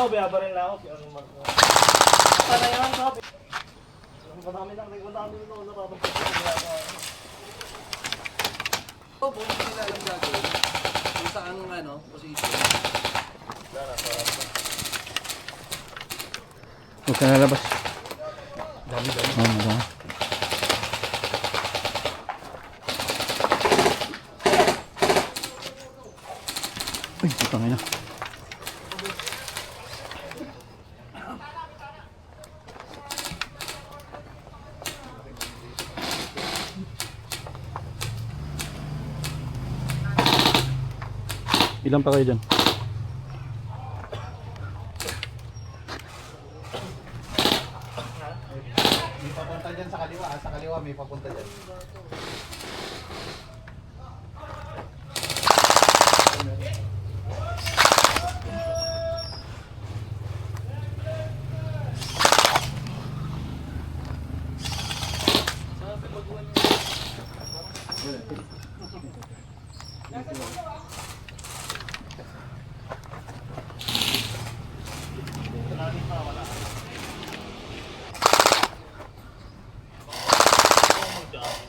ako, biyabaril na ako. Sana yan, sabi. Madami lang, madami ito. Kung sila lang gagawin, kung saan ano, position. Huwag ka nalabas. Dami. Oo, madami. Uy, putang ina. Ilan pa kayo dyan? May papunta dyan sa kaliwa, sa kaliwa may papunta dyan.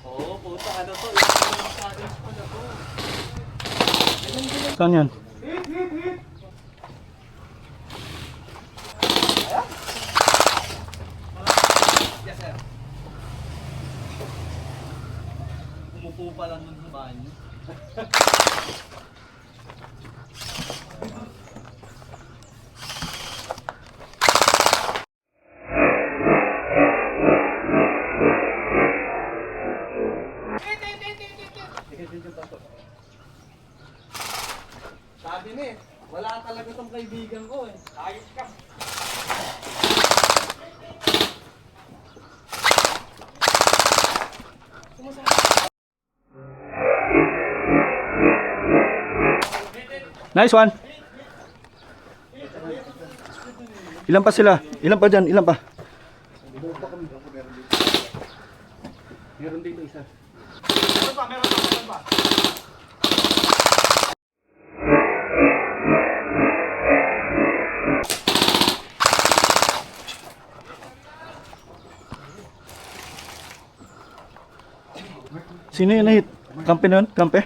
Oo, puta, ano to? Saan yan? Yes, sir. Umupo pa lang dun sa banyo. Sabi ni, wala talaga tong kaibigan ko eh. Ayos ka. Nice one. Ilan pa sila? Ilan pa dyan? Ilan pa? Meron dito isa. Meron pa. Sino yun na hit? Kampe na yun? Kampe?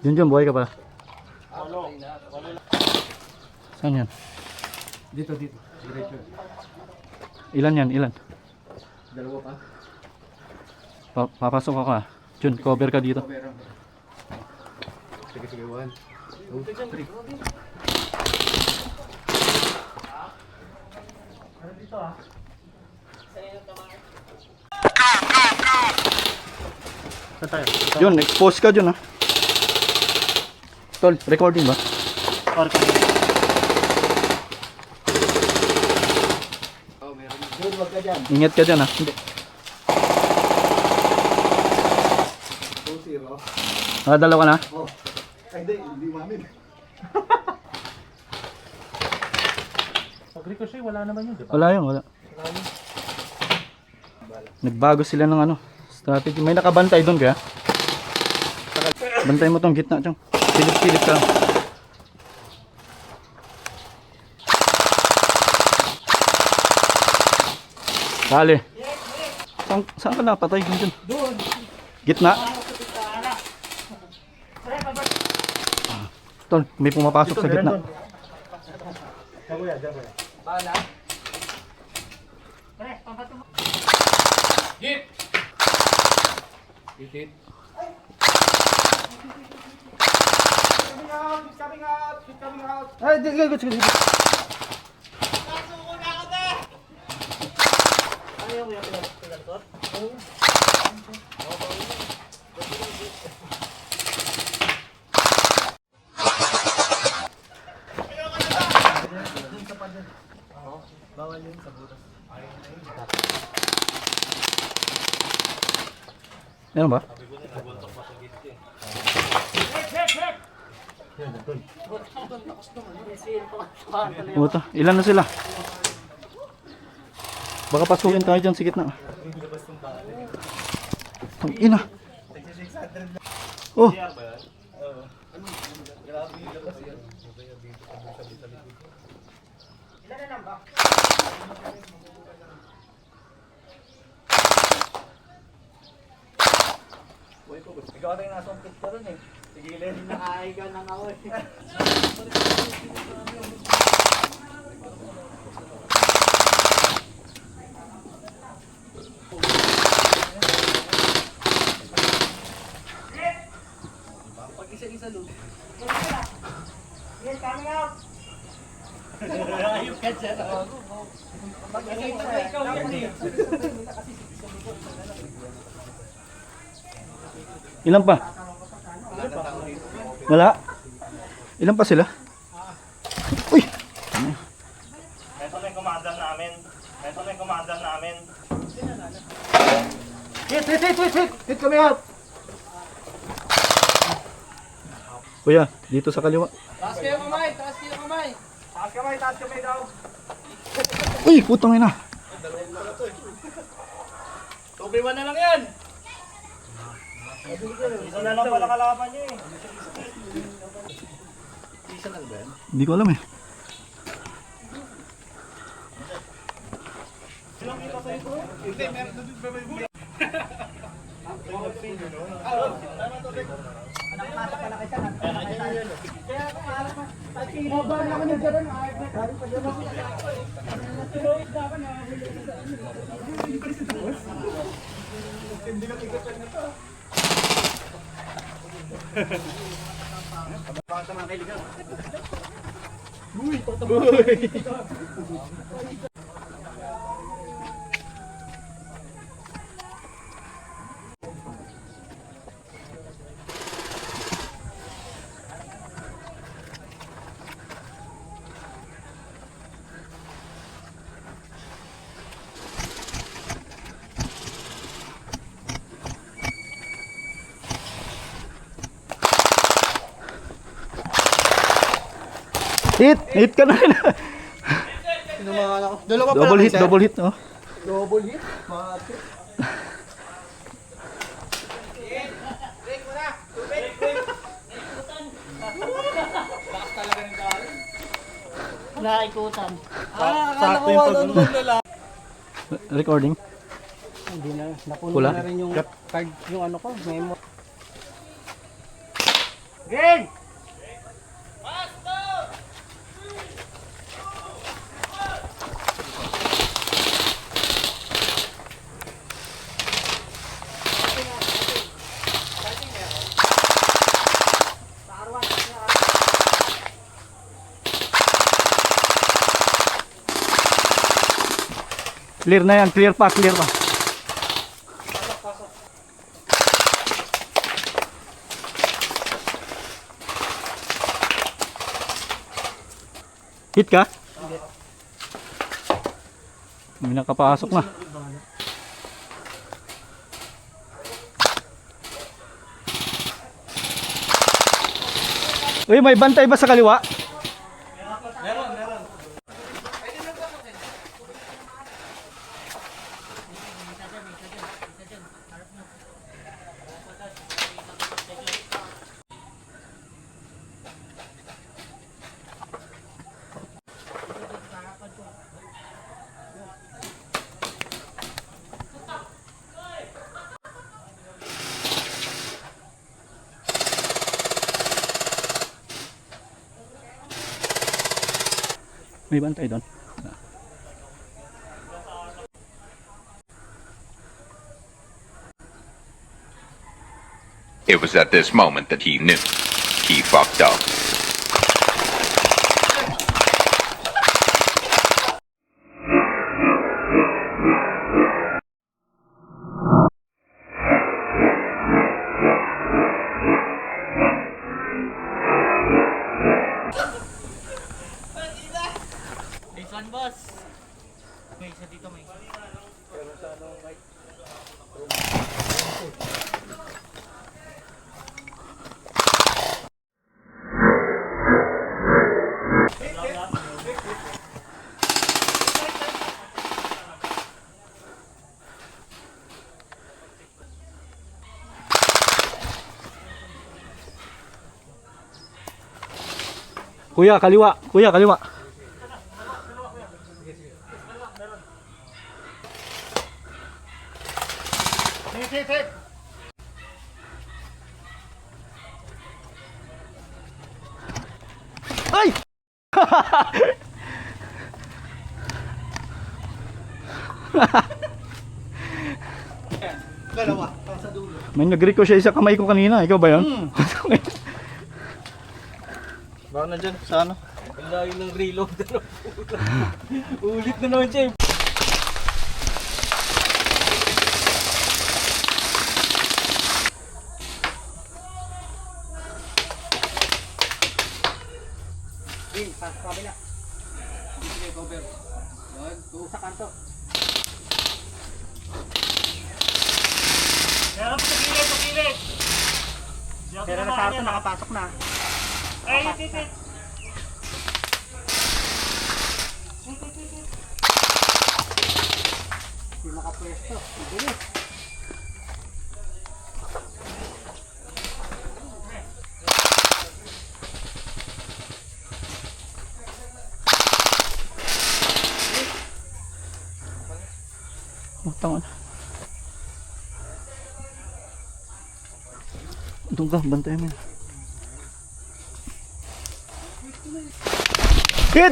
Junjun, buhay ka pa? Saan yan? Dito. Diretso. Ilan yan? Ilan? Dalawa pa. Papasok ako ah. Jun, cover ka dito. Sige, 1, 2, 3. Ano dito ah? Saan tayo? Jun, expose ka Jun ah. Tol, recording ba? Oh, meron. Dude, wag ka dyan. Ingat ka dyan ah. Hindi. 2-0. Nakadalaw ka na? Oh. Ay, hindi mamin. Pag ricochet, wala naman yun, di ba? Wala yun, wala. Nagbago sila ng ano, strategy. May nakabantay doon kaya? Bantay mo tong gitna, Chong. Silip-silip ka. Dali. Saan ka napatay? Doon. Gitna. Tol, may pumapasok sa gitna. Bala. Hit. Coming out! Ay, sige. Ano yung pinagkot? Bawal yun sa butas. Meron ba? Puta, ilan na sila? Baka pasukin tayo dyan sa gitna. Ang ina. Oh. Ikaw rin nasa picture ron eh. Tigilin. Nakaiga ng ako eh. Pag isa-isa lo. Yes, coming out! Ayun ka dyan. Pag isa-isa ikaw yan eh. Ilan pa? Wala? Ilan pa sila? Uy! Ito na yung commander namin. Ito na yung commander namin. Hit! Hit kami out! Kuya, dito sa kaliwa. Taas kayo kamay, taas kayo kamay. Taas kamay daw. Uy, putang ina. 2v1 na lang yan. Isa na lang pala kalaban niya eh. Isa lang ba yan? Hindi ko alam eh. Hindi, meron na dito. Hit ka na rin. Dalawa pa Double lang, hit, sir. double hit, oh. Double hit? Mati. Naikutan. Sakto yung pag... Recording. Hindi na, napuno Wala. na rin yung card, yung ano ko, memo. Game! Clear na yan, clear pa, clear pa. Hit ka? Hindi. May nakapasok na. Uy, may bantay ba sa kaliwa? May bantay doon. It was at this moment that he knew he fucked up. This one, boss. May isa dito, may isa. Kuya, kaliwa. Kuya, kaliwa. Sit. Ay! Dalawa. Sa dulo. May nag-ricochet sa kamay ko kanina. Ikaw ba yun? Baka nandyan sa ano? Ang layo ng reload. Ulit na naman siya. Sige, cover. 1, 2. Sa kanto. Meron pa sa gilid. Pero na sa atin, nakapasok na. Ay, sit. Hindi makapwesto. Bilis. Tama na. Doon ka, bantayan mo. Hit!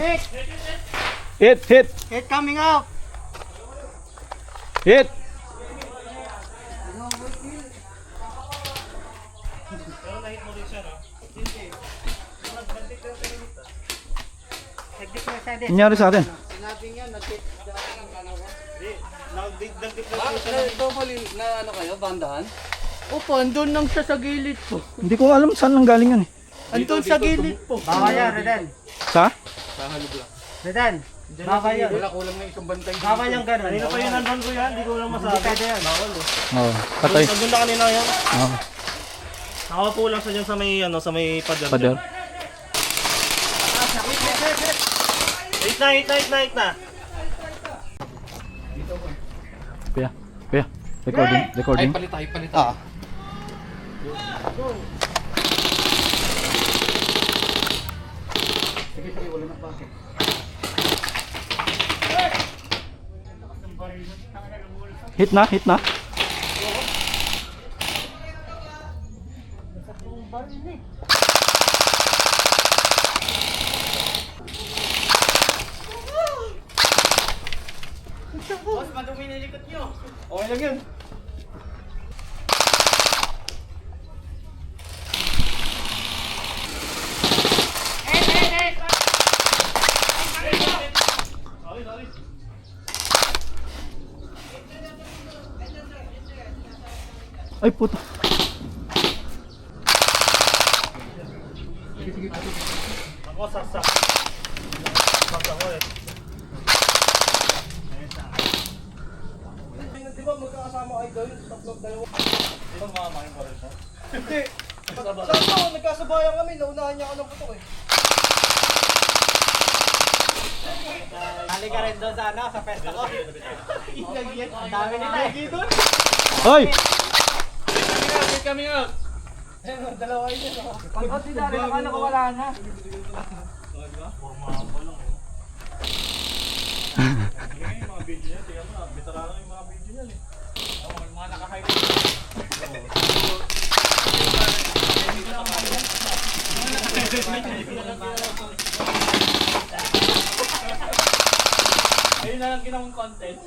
Hit! Hit coming out. Hit! Nangyari sa atin? Sinabi niya, nag-hit. Ito mali na ano kayo, bandahan? Opo, andun lang siya sa gilid po. Hindi ko alam saan nang galing yan eh. Andun sa gilid po. Baka yan, Reden. Sa? Sa halubla. Reden. Baka yan. Wala kulang na isang bantay. Baka yan ganun. Kanina pa yun nandun ko yan, hindi ko lang masabi. Hindi pwede yan. Bawal eh. Oo, patay. Nandun na kanina yan. Oo, Nakapo lang siya dyan sa may, ano, sa may pader. pader. Hit na. Kuya, recording. Ay, palit. Sige, wala na pa. Hit na. Boss, madumi nilikot nyo. Okay lang yun. Ay puta. Ako, saksak. Saksak ko eh. Di ba magkakasama kayo doon? Tatlong dalawa. Di ba mamamahin pa rin siya? Hindi. Sakto, nagkasabayan kami. Naunahan niya ako ng putok eh. Hali ka rin doon sa ano, sa pesta ko. Ang dami nila eh. Hoy! Coming out. Ayun, dalawa yun. Pag di dali na nakawala na. Mga video niya, tingnan mo, veterano yung mga video niyan eh. Mga naka-hype. Ayun na lang ginawang content.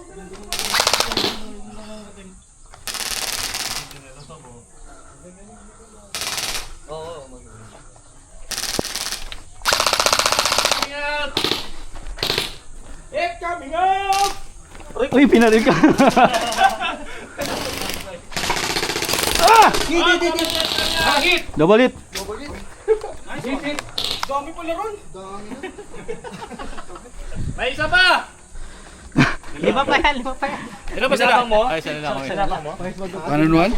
It coming up! Uy, pinaril ka. Ah! Double hit. Dami pala ron! May isa pa! Lima pa yan. Ano ba salabang mo? Ay, salabang mo? Ano nuan?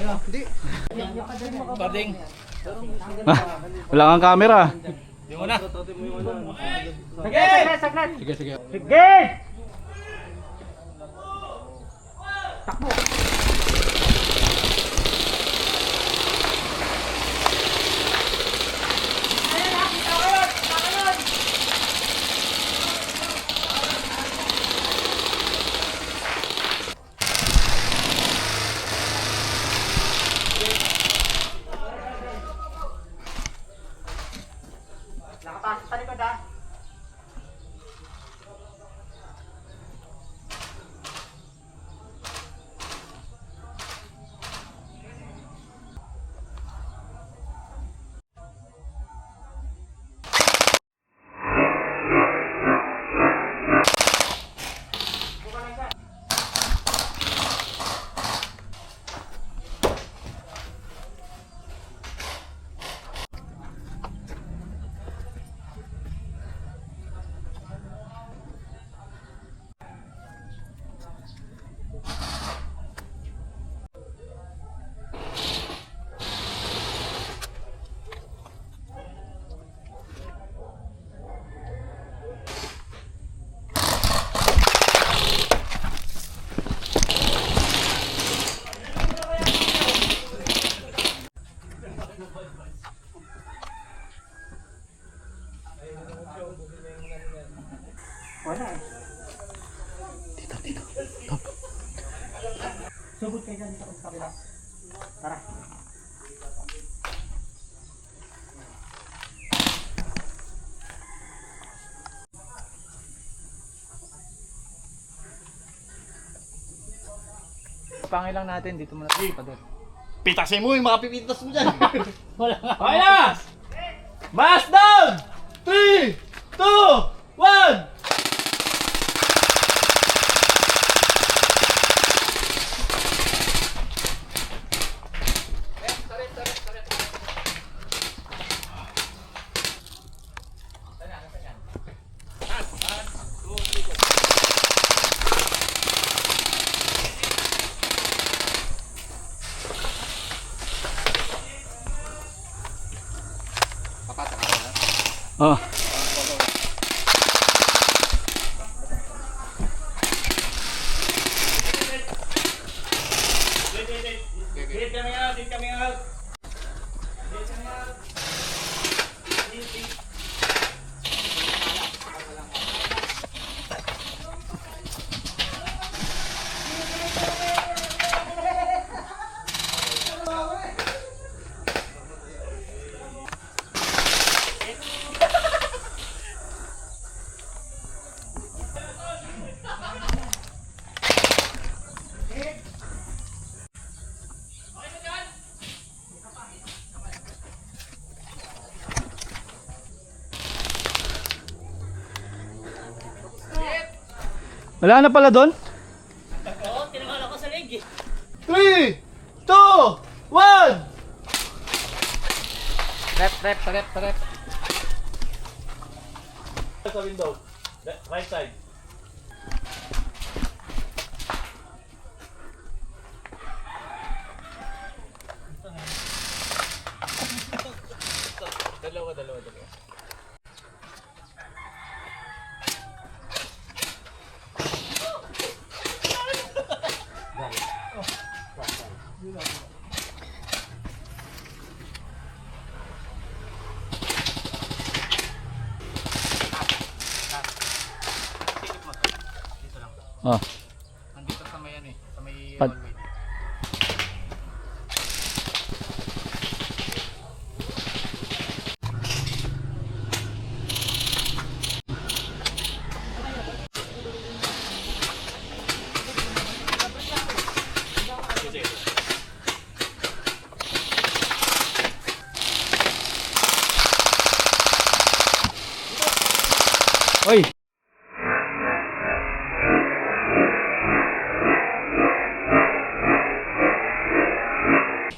Parding. Wala kang camera. Di mo na. Sige. Dito. Top. Subot kayo dyan dito sa kabila. Tara. Pangilang natin dito muna sa padol. Pitasin mo yung mga pipitas mo dyan. Wala nga. Okay na! Mask down! 3, 2, 1! Papasok ka na. Oh. Dito kami out, dito kami out. Wala na pala doon? Oo, tinangal ako sa leg eh. 3, 2, 1! Trap. Sa window. Right side. Dalawa. Oh. Nandito sa may ano eh. Sa may Pad- one way. Oy.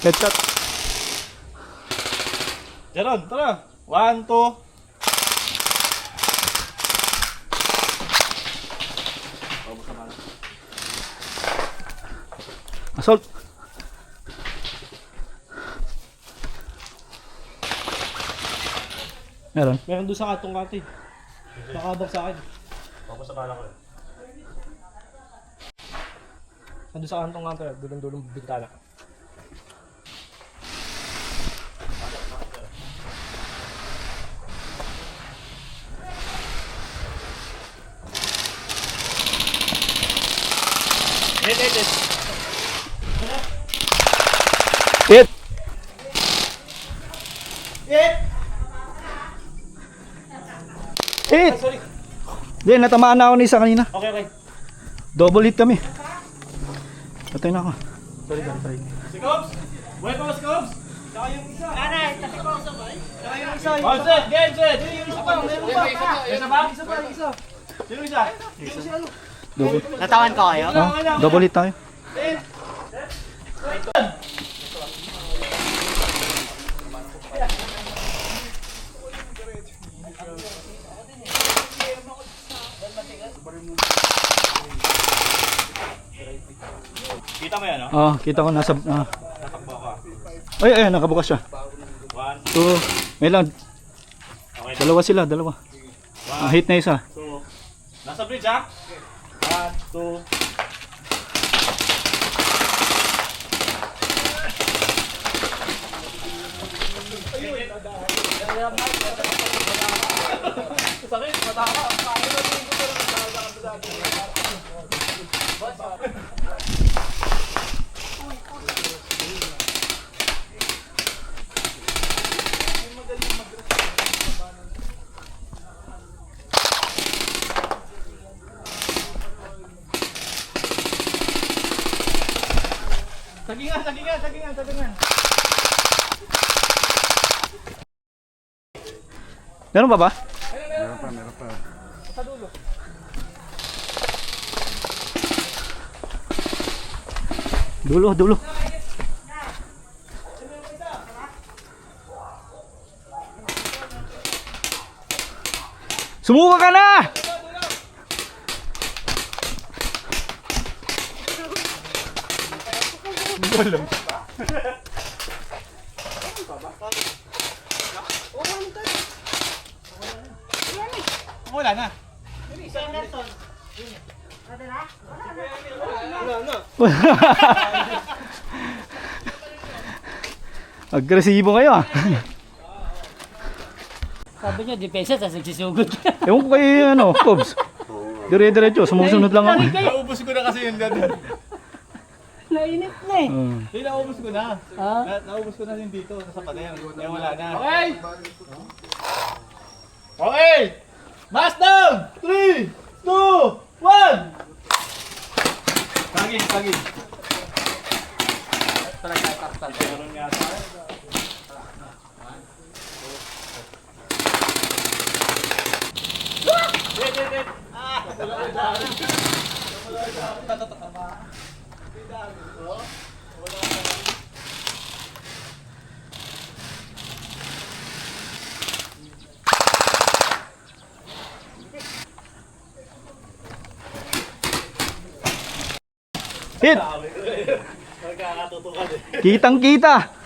Headshot. Jaron, tara. 1, 2. Assault. Meron. Meron doon sa katong kati. Nakabang sa akin. Ako sa kala ko eh. Nandun sa kantong kanto, dulong-dulong bintana. Hit. Hit. Hit! Hit. Sorry. Di, natamaan na ako ni isa kanina. Okay. Double hit kami. Patay na ako. Sorry. Si Cobbs! Buhay pa ba si Cobbs? Saka yung isa. Nanay, kasi ko sabay. Saka yung isa. All set, game set. Yung isa pa, meron pa. Isa pa? Isa. Sino isa? Sino si ano? Double. Natawan ko kayo? Ah, double hit tayo. Kita mo yan, no? Oh, kita ko nasa Natakbo ka. ay, nakabukas siya. 1, 2, may lang. okay. Dalawa sila, dalawa. Ah, hit na isa. 2. Nasa bridge, ha? 1, 2. Sakit, mataka. Sagingan. Meron pa ba? Meron pa. Sa dulo. Dulo. Sumuka ka na! Wala na. Agresibo kayo ah. Sabi niyo, depensa, tapos nagsisugod. Ewan ko kayo ano, Cobs. Dire-diretso, sumusunod lang ako. Naubos ko na kasi yun dati. Nainit na eh. Hindi, naubos ko na. Ha? Naubos ko na din dito, nasa pader. Kaya wala na. Okay! Mask down! 3, 2, 1! Kagi. Talaga taktan. Meron nga sa Hit! Kitang kita!